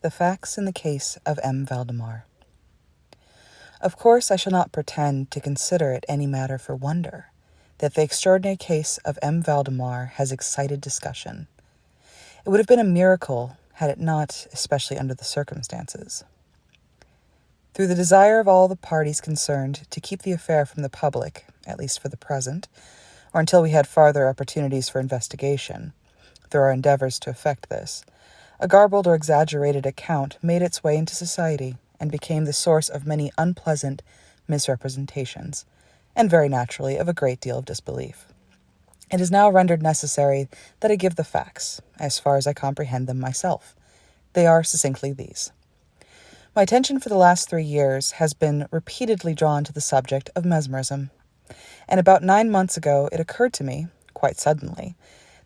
The Facts in the Case of M. Valdemar. Of course, I shall not pretend to consider it any matter for wonder that the extraordinary case of M. Valdemar has excited discussion. It would have been a miracle had it not, especially under the circumstances. Through the desire of all the parties concerned to keep the affair from the public, at least for the present, or until we had farther opportunities for investigation, through our endeavors to effect this, a garbled or exaggerated account made its way into society and became the source of many unpleasant misrepresentations, and very naturally of a great deal of disbelief. It is now rendered necessary that I give the facts, as far as I comprehend them myself. They are succinctly these. My attention for the last 3 years has been repeatedly drawn to the subject of mesmerism, and about 9 months ago it occurred to me, quite suddenly,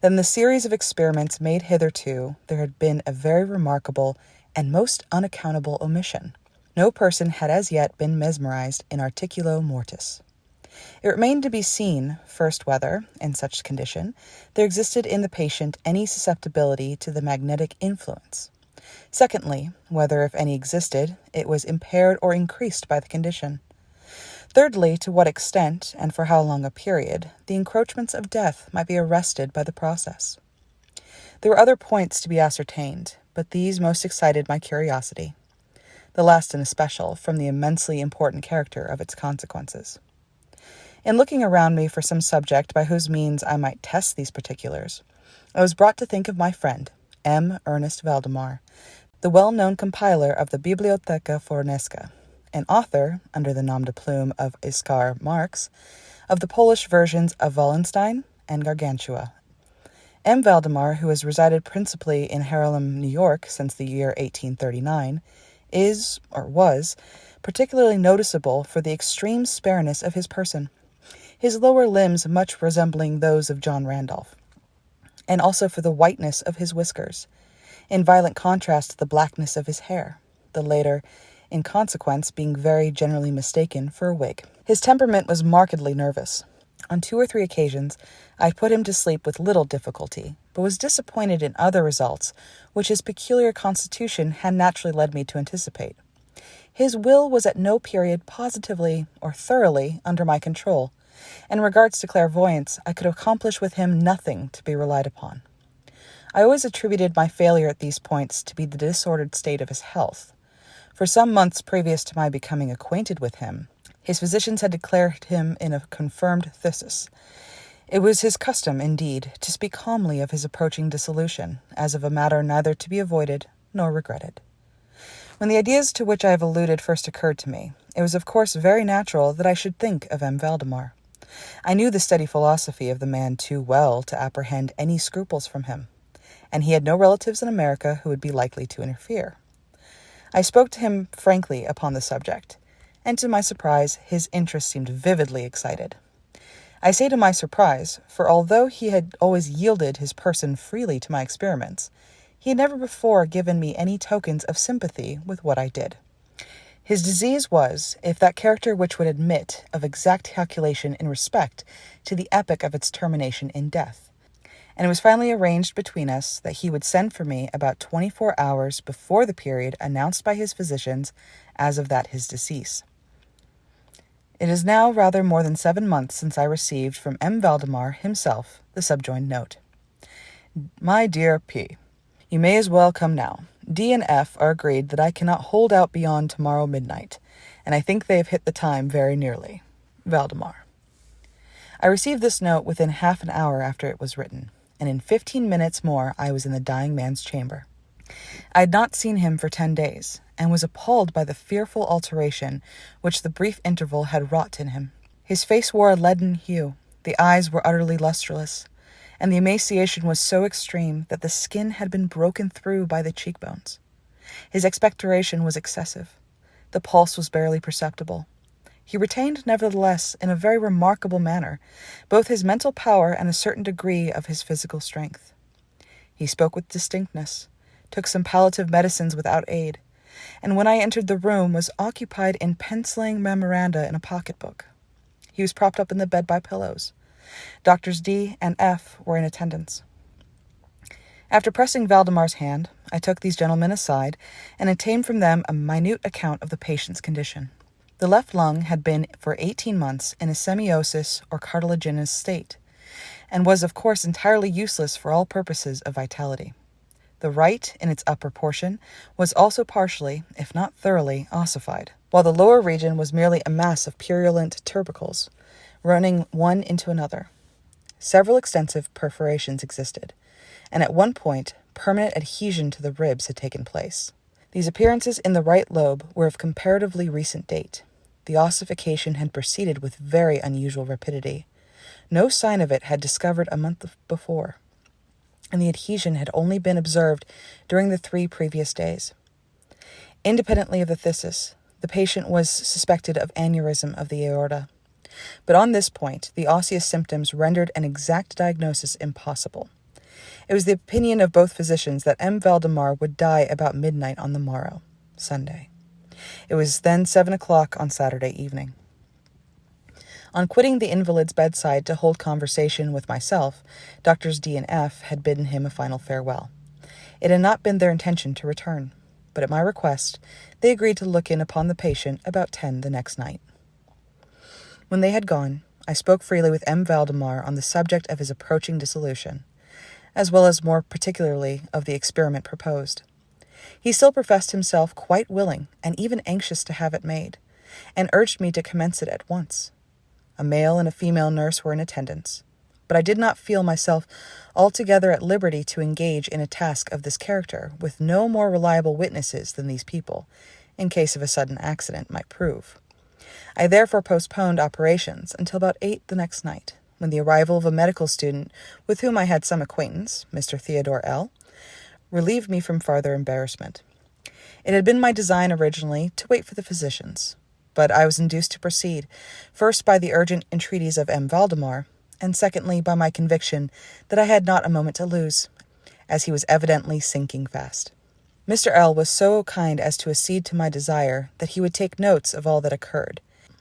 that in the series of experiments made hitherto there had been a very remarkable and most unaccountable omission. No person had as yet been mesmerized in articulo mortis. It remained to be seen, first, whether, in such condition, there existed in the patient any susceptibility to the magnetic influence. Secondly, whether, if any existed, it was impaired or increased by the condition. Thirdly, to what extent, and for how long a period, the encroachments of death might be arrested by the process. There were other points to be ascertained, but these most excited my curiosity, the last in especial, from the immensely important character of its consequences. In looking around me for some subject by whose means I might test these particulars, I was brought to think of my friend, M. Ernest Valdemar, the well-known compiler of the Bibliotheca Fornesca, an author, under the nom de plume of Iskar Marx, of the Polish versions of Wallenstein and Gargantua. M. Valdemar, who has resided principally in Harlem, New York, since the year 1839, is, or was, particularly noticeable for the extreme spareness of his person, his lower limbs much resembling those of John Randolph, and also for the whiteness of his whiskers, in violent contrast to the blackness of his hair, the later, in consequence, being very generally mistaken for a wig. His temperament was markedly nervous. On 2 or 3 occasions, I put him to sleep with little difficulty, but was disappointed in other results which his peculiar constitution had naturally led me to anticipate. His will was at no period positively or thoroughly under my control. In regards to clairvoyance, I could accomplish with him nothing to be relied upon. I always attributed my failure at these points to be the disordered state of his health. For some months previous to my becoming acquainted with him, his physicians had declared him in a confirmed phthisis. It was his custom, indeed, to speak calmly of his approaching dissolution, as of a matter neither to be avoided nor regretted. When the ideas to which I have alluded first occurred to me, it was of course very natural that I should think of M. Valdemar. I knew the steady philosophy of the man too well to apprehend any scruples from him, and he had no relatives in America who would be likely to interfere. I spoke to him frankly upon the subject, and to my surprise, his interest seemed vividly excited. I say to my surprise, for although he had always yielded his person freely to my experiments, he had never before given me any tokens of sympathy with what I did. His disease was, if that character which would admit of exact calculation in respect to the epoch of its termination in death, and it was finally arranged between us that he would send for me about 24 hours before the period announced by his physicians as of that his decease. It is now rather more than 7 months since I received from M. Valdemar himself the subjoined note. My dear P., you may as well come now. D and F are agreed that I cannot hold out beyond tomorrow midnight, and I think they have hit the time very nearly. Valdemar. I received this note within half an hour after it was written, and in 15 minutes more I was in the dying man's chamber. I had not seen him for 10 days, and was appalled by the fearful alteration which the brief interval had wrought in him. His face wore a leaden hue, the eyes were utterly lustreless, and the emaciation was so extreme that the skin had been broken through by the cheekbones. His expectoration was excessive. The pulse was barely perceptible. He retained, nevertheless, in a very remarkable manner, both his mental power and a certain degree of his physical strength. He spoke with distinctness, took some palliative medicines without aid, and when I entered the room was occupied in penciling memoranda in a pocketbook. He was propped up in the bed by pillows. Doctors D and F were in attendance. After pressing Valdemar's hand, I took these gentlemen aside and obtained from them a minute account of the patient's condition. The left lung had been for 18 months in a semiosis or cartilaginous state, and was of course entirely useless for all purposes of vitality. The right, in its upper portion, was also partially, if not thoroughly, ossified, while the lower region was merely a mass of purulent tubercles, running one into another. Several extensive perforations existed, and at one point, permanent adhesion to the ribs had taken place. These appearances in the right lobe were of comparatively recent date. The ossification had proceeded with very unusual rapidity. No sign of it had discovered a month before, and the adhesion had only been observed during the 3 previous days. Independently of the phthisis, the patient was suspected of aneurysm of the aorta, but on this point the osseous symptoms rendered an exact diagnosis impossible. It was the opinion of both physicians that M. Valdemar would die about midnight on the morrow, Sunday. It was then 7 o'clock on Saturday evening. On quitting the invalid's bedside to hold conversation with myself, Doctors D and F had bidden him a final farewell. It had not been their intention to return, but at my request, they agreed to look in upon the patient about 10 the next night. When they had gone, I spoke freely with M. Valdemar on the subject of his approaching dissolution, as well as more particularly of the experiment proposed. He still professed himself quite willing and even anxious to have it made, and urged me to commence it at once. A male and a female nurse were in attendance, but I did not feel myself altogether at liberty to engage in a task of this character with no more reliable witnesses than these people, in case of a sudden accident might prove. I therefore postponed operations until about 8 the next night, when the arrival of a medical student with whom I had some acquaintance, Mr. Theodore L., relieved me from farther embarrassment. It had been my design originally to wait for the physicians, but I was induced to proceed, first by the urgent entreaties of M. Valdemar, and secondly by my conviction that I had not a moment to lose, as he was evidently sinking fast. Mr. L. was so kind as to accede to my desire that he would take notes of all that occurred,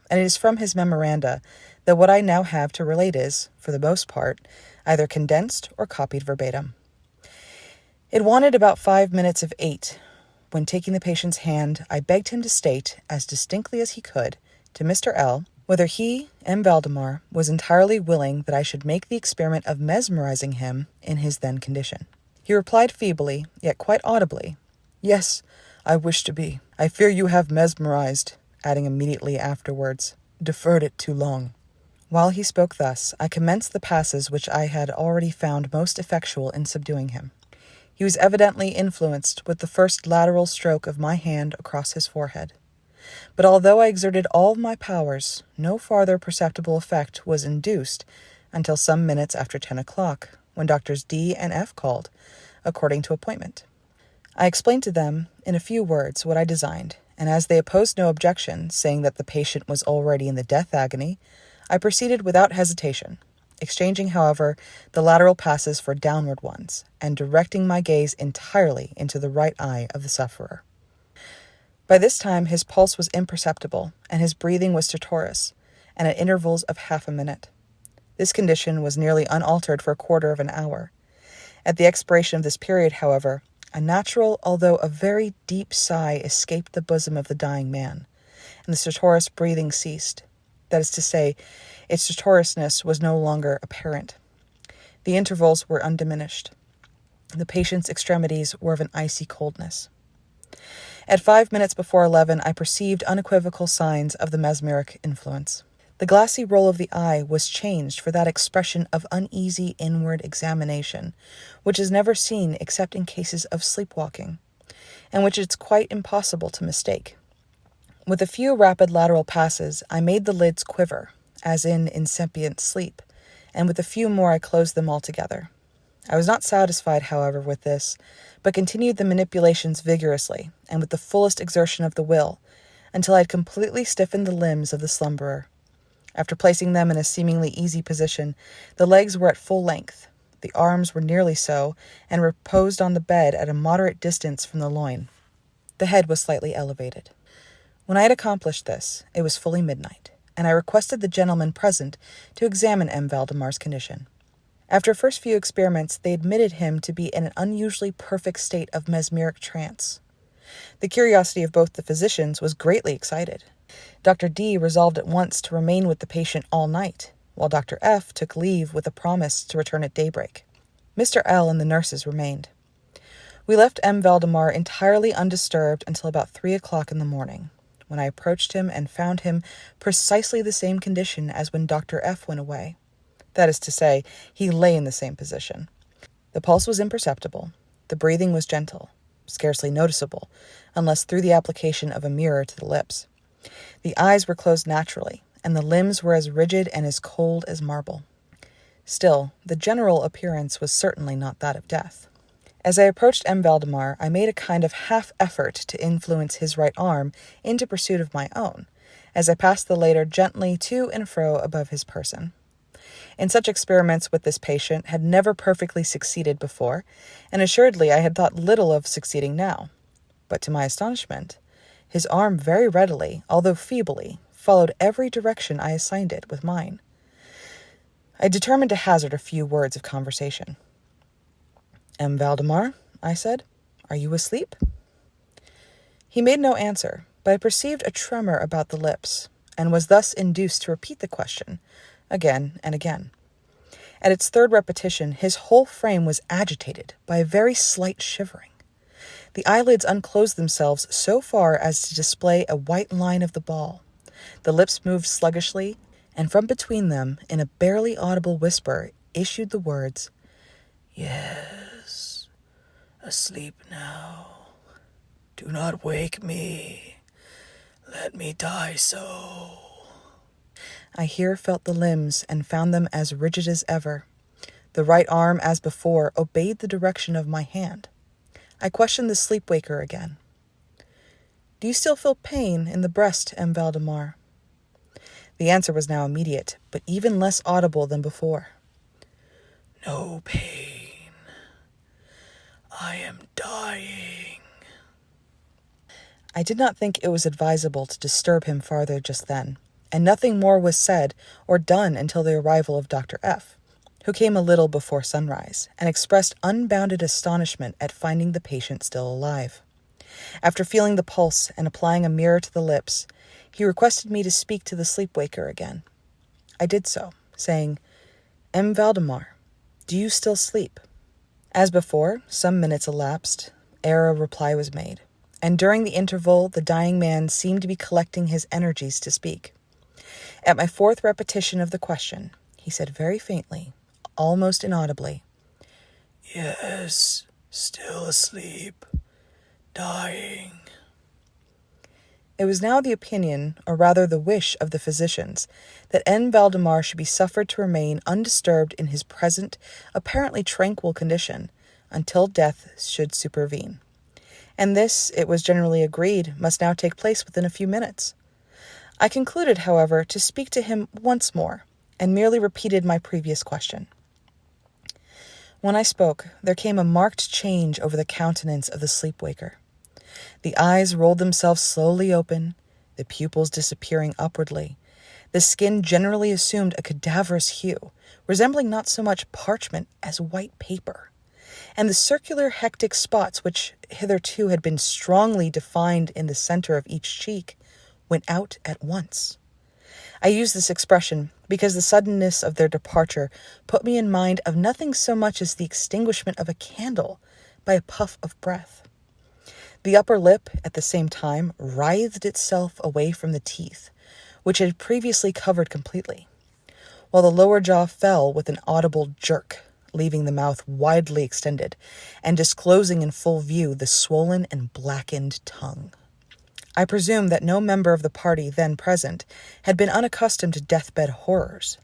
and it is from his memoranda that what I now have to relate is, for the most part, either condensed or copied verbatim. It wanted about 5 minutes of 8, when taking the patient's hand, I begged him to state, as distinctly as he could, to Mr. L., whether he, M. Valdemar, was entirely willing that I should make the experiment of mesmerizing him in his then condition. He replied feebly, yet quite audibly, "Yes, I wish to be. I fear you have mesmerized," adding immediately afterwards, "deferred it too long." While he spoke thus, I commenced the passes which I had already found most effectual in subduing him. He was evidently influenced with the first lateral stroke of my hand across his forehead. But although I exerted all my powers, no farther perceptible effect was induced until some minutes after 10 o'clock, when Doctors D and F called, according to appointment. I explained to them, in a few words, what I designed, and as they opposed no objection, saying that the patient was already in the death agony, I proceeded without hesitation, exchanging, however, the lateral passes for downward ones, and directing my gaze entirely into the right eye of the sufferer. By this time his pulse was imperceptible, and his breathing was stertorous, and at intervals of half a minute. This condition was nearly unaltered for a quarter of an hour. At the expiration of this period, however, a natural, although a very deep sigh escaped the bosom of the dying man, and the stertorous breathing ceased. That is to say, its stertorousness was no longer apparent. The intervals were undiminished. The patient's extremities were of an icy coldness. At 5 minutes before 11, I perceived unequivocal signs of the mesmeric influence. The glassy roll of the eye was changed for that expression of uneasy inward examination, which is never seen except in cases of sleepwalking, and which it's quite impossible to mistake. With a few rapid lateral passes, I made the lids quiver, as in incipient sleep, and with a few more I closed them altogether. I was not satisfied, however, with this, but continued the manipulations vigorously, and with the fullest exertion of the will, until I had completely stiffened the limbs of the slumberer. After placing them in a seemingly easy position, the legs were at full length, the arms were nearly so, and reposed on the bed at a moderate distance from the loin. The head was slightly elevated. When I had accomplished this, it was fully midnight, and I requested the gentlemen present to examine M. Valdemar's condition. After first few experiments, they admitted him to be in an unusually perfect state of mesmeric trance. The curiosity of both the physicians was greatly excited. Dr. D resolved at once to remain with the patient all night, while Dr. F took leave with a promise to return at daybreak. Mr. L and the nurses remained. We left M. Valdemar entirely undisturbed until about 3 o'clock in the morning, when I approached him and found him precisely the same condition as when Dr. F went away. That is to say, he lay in the same position. The pulse was imperceptible. The breathing was gentle, scarcely noticeable, unless through the application of a mirror to the lips. The eyes were closed naturally, and the limbs were as rigid and as cold as marble. Still, the general appearance was certainly not that of death. As I approached M. Valdemar, I made a kind of half-effort to influence his right arm into pursuit of my own, as I passed the latter gently to and fro above his person. In such experiments with this patient had never perfectly succeeded before, and assuredly I had thought little of succeeding now. But to my astonishment, his arm very readily, although feebly, followed every direction I assigned it with mine. I determined to hazard a few words of conversation. "M. Valdemar," I said, "are you asleep?" He made no answer, but I perceived a tremor about the lips, and was thus induced to repeat the question, again and again. At its third repetition, his whole frame was agitated by a very slight shivering. The eyelids unclosed themselves so far as to display a white line of the ball. The lips moved sluggishly, and from between them, in a barely audible whisper, issued the words, "Yes, asleep now. Do not wake me. Let me die so." I here felt the limbs and found them as rigid as ever. The right arm, as before, obeyed the direction of my hand. I questioned the sleep-waker again. "Do you still feel pain in the breast, M. Valdemar?" The answer was now immediate, but even less audible than before. "No pain. I am dying." I did not think it was advisable to disturb him farther just then, and nothing more was said or done until the arrival of Dr. F, who came a little before sunrise, and expressed unbounded astonishment at finding the patient still alive. After feeling the pulse and applying a mirror to the lips, he requested me to speak to the sleep-waker again. I did so, saying, "M. Valdemar, do you still sleep?" As before, some minutes elapsed ere a reply was made, and during the interval the dying man seemed to be collecting his energies to speak. At my fourth repetition of the question, he said very faintly, almost inaudibly, "Yes, still asleep, dying." It was now the opinion, or rather the wish of the physicians, that M. Valdemar should be suffered to remain undisturbed in his present, apparently tranquil condition, until death should supervene. And this, it was generally agreed, must now take place within a few minutes. I concluded, however, to speak to him once more, and merely repeated my previous question. When I spoke, there came a marked change over the countenance of the sleep-waker. The eyes rolled themselves slowly open, the pupils disappearing upwardly. The skin generally assumed a cadaverous hue, resembling not so much parchment as white paper. And the circular hectic spots which hitherto had been strongly defined in the center of each cheek went out at once. I use this expression because the suddenness of their departure put me in mind of nothing so much as the extinguishment of a candle by a puff of breath. The upper lip, at the same time, writhed itself away from the teeth, which had previously covered completely, while the lower jaw fell with an audible jerk, leaving the mouth widely extended, and disclosing in full view the swollen and blackened tongue. I presume that no member of the party then present had been unaccustomed to deathbed horrors,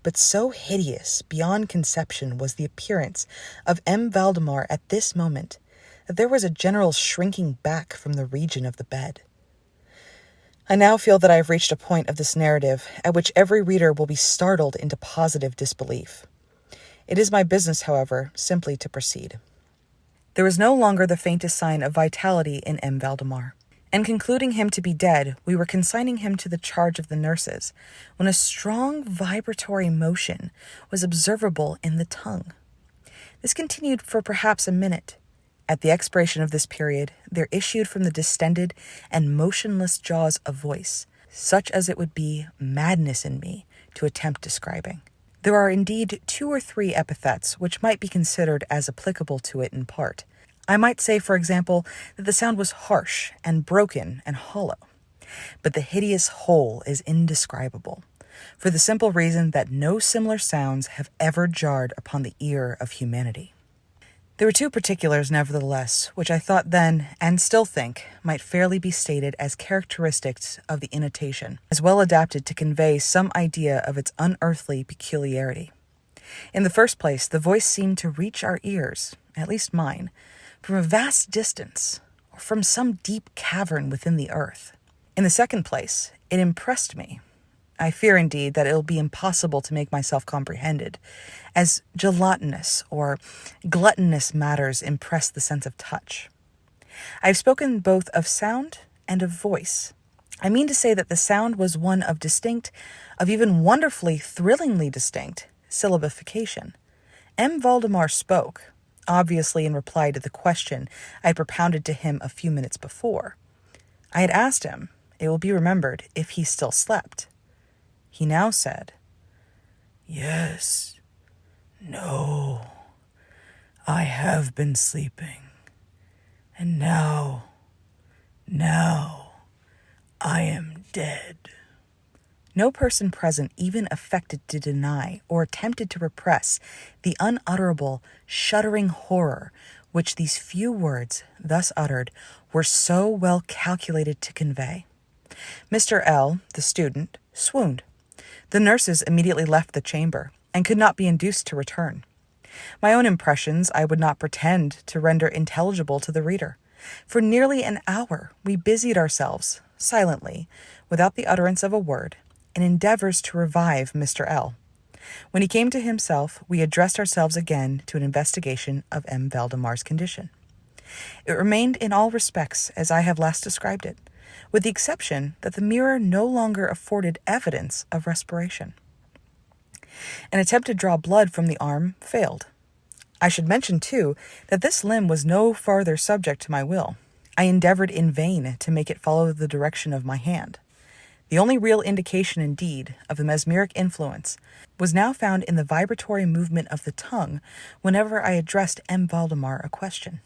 but so hideous beyond conception was the appearance of M. Valdemar at this moment that there was a general shrinking back from the region of the bed. I now feel that I have reached a point of this narrative at which every reader will be startled into positive disbelief. It is my business, however, simply to proceed. There was no longer the faintest sign of vitality in M. Valdemar, and concluding him to be dead, we were consigning him to the charge of the nurses, when a strong vibratory motion was observable in the tongue. This continued for perhaps a minute. At the expiration of this period, there issued from the distended and motionless jaws a voice, such as it would be madness in me to attempt describing. There are indeed 2 or 3 epithets which might be considered as applicable to it in part. I might say, for example, that the sound was harsh and broken and hollow. But the hideous whole is indescribable, for the simple reason that no similar sounds have ever jarred upon the ear of humanity. There were 2 particulars, nevertheless, which I thought then, and still think, might fairly be stated as characteristics of the intonation, as well adapted to convey some idea of its unearthly peculiarity. In the first place, the voice seemed to reach our ears, at least mine, from a vast distance, or from some deep cavern within the earth. In the second place, it impressed me. I fear, indeed, that it will be impossible to make myself comprehended, as gelatinous or gluttonous matters impress the sense of touch. I have spoken both of sound and of voice. I mean to say that the sound was one of distinct, of even wonderfully, thrillingly distinct, syllabification. M. Valdemar spoke, obviously in reply to the question I had propounded to him a few minutes before. I had asked him, it will be remembered, if he still slept. He now said, "Yes, no, I have been sleeping, and now I am dead." No person present even affected to deny or attempted to repress the unutterable, shuddering horror which these few words, thus uttered, were so well calculated to convey. Mr. L., the student, swooned. The nurses immediately left the chamber, and could not be induced to return. My own impressions I would not pretend to render intelligible to the reader. For nearly an hour we busied ourselves, silently, without the utterance of a word, in endeavors to revive Mr. L. When he came to himself, we addressed ourselves again to an investigation of M. Valdemar's condition. It remained in all respects as I have last described it, with the exception that the mirror no longer afforded evidence of respiration. An attempt to draw blood from the arm failed. I should mention, too, that this limb was no farther subject to my will. I endeavored in vain to make it follow the direction of my hand. The only real indication, indeed, of the mesmeric influence was now found in the vibratory movement of the tongue whenever I addressed M. Valdemar a question.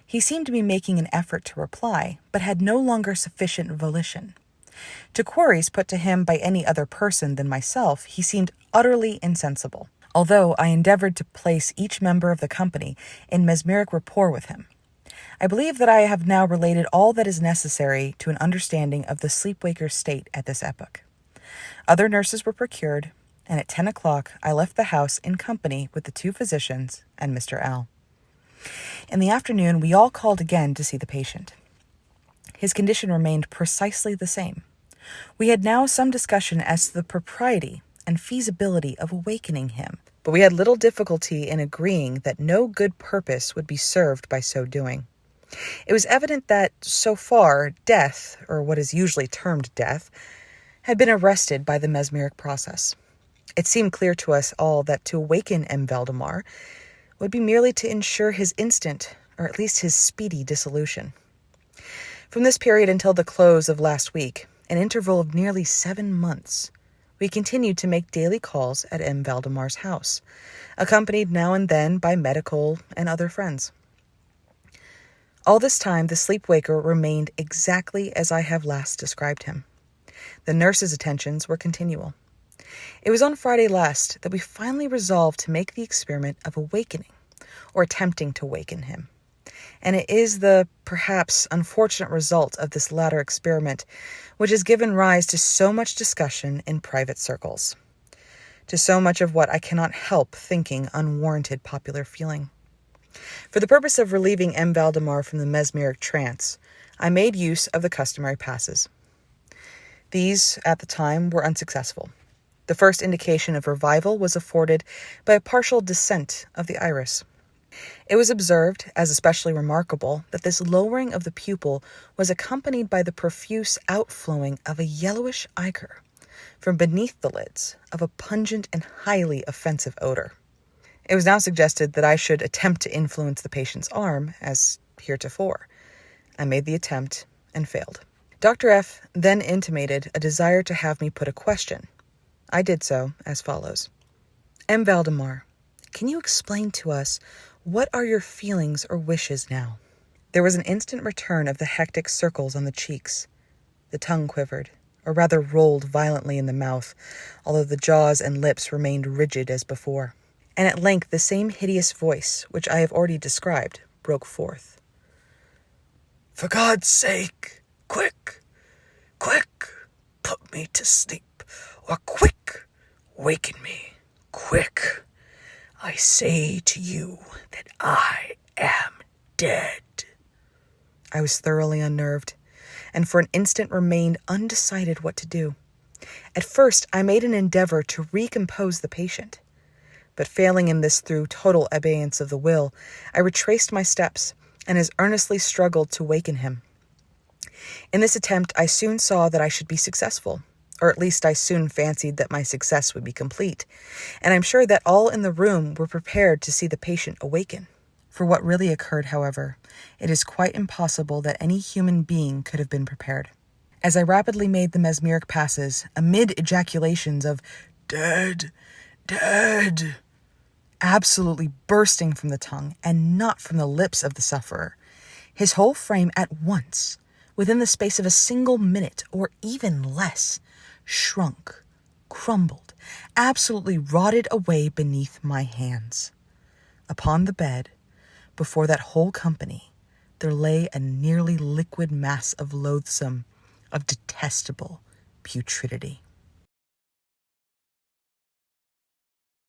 He seemed to be making an effort to reply, but had no longer sufficient volition. To queries put to him by any other person than myself, he seemed utterly insensible, although I endeavored to place each member of the company in mesmeric rapport with him. I believe that I have now related all that is necessary to an understanding of the sleepwaker's state at this epoch. Other nurses were procured, and at 10 o'clock I left the house in company with the 2 physicians and Mr. L. In the afternoon we all called again to see the patient. His condition remained precisely the same. We had now some discussion as to the propriety and feasibility of awakening him, but we had little difficulty in agreeing that no good purpose would be served by so doing. It was evident that, so far, death, or what is usually termed death, had been arrested by the mesmeric process. It seemed clear to us all that to awaken M. Valdemar would be merely to ensure his instant, or at least his speedy dissolution. From this period until the close of last week, an interval of nearly 7 months, we continued to make daily calls at M. Valdemar's house, accompanied now and then by medical and other friends. All this time the sleepwaker remained exactly as I have last described him. The nurse's attentions were continual. It was on Friday last that we finally resolved to make the experiment of awakening, or attempting to waken him. And it is the, perhaps, unfortunate result of this latter experiment which has given rise to so much discussion in private circles, to so much of what I cannot help thinking unwarranted popular feeling. For the purpose of relieving M. Valdemar from the mesmeric trance, I made use of the customary passes. These, at the time, were unsuccessful. The first indication of revival was afforded by a partial descent of the iris. It was observed, as especially remarkable, that this lowering of the pupil was accompanied by the profuse outflowing of a yellowish ichor from beneath the lids of a pungent and highly offensive odor. It was now suggested that I should attempt to influence the patient's arm, as heretofore. I made the attempt and failed. Dr. F. then intimated a desire to have me put a question. I did so as follows. M. Valdemar, can you explain to us what are your feelings or wishes now? There was an instant return of the hectic circles on the cheeks. The tongue quivered, or rather rolled violently in the mouth, although the jaws and lips remained rigid as before. And at length the same hideous voice, which I have already described, broke forth. For God's sake, quick, put me to sleep, or quick, waken me, quick. I say to you that I am dead. I was thoroughly unnerved, and for an instant remained undecided what to do. At first, I made an endeavor to recompose the patient, but failing in this through total abeyance of the will, I retraced my steps and as earnestly struggled to waken him. In this attempt, I soon saw that I should be successful, or at least I soon fancied that my success would be complete, and I'm sure that all in the room were prepared to see the patient awaken. For what really occurred, however, it is quite impossible that any human being could have been prepared. As I rapidly made the mesmeric passes, amid ejaculations of "dead, dead," absolutely bursting from the tongue and not from the lips of the sufferer, his whole frame at once, within the space of a single minute or even less, shrunk, crumbled, absolutely rotted away beneath my hands. Upon the bed, before that whole company, there lay a nearly liquid mass of loathsome, of detestable putridity.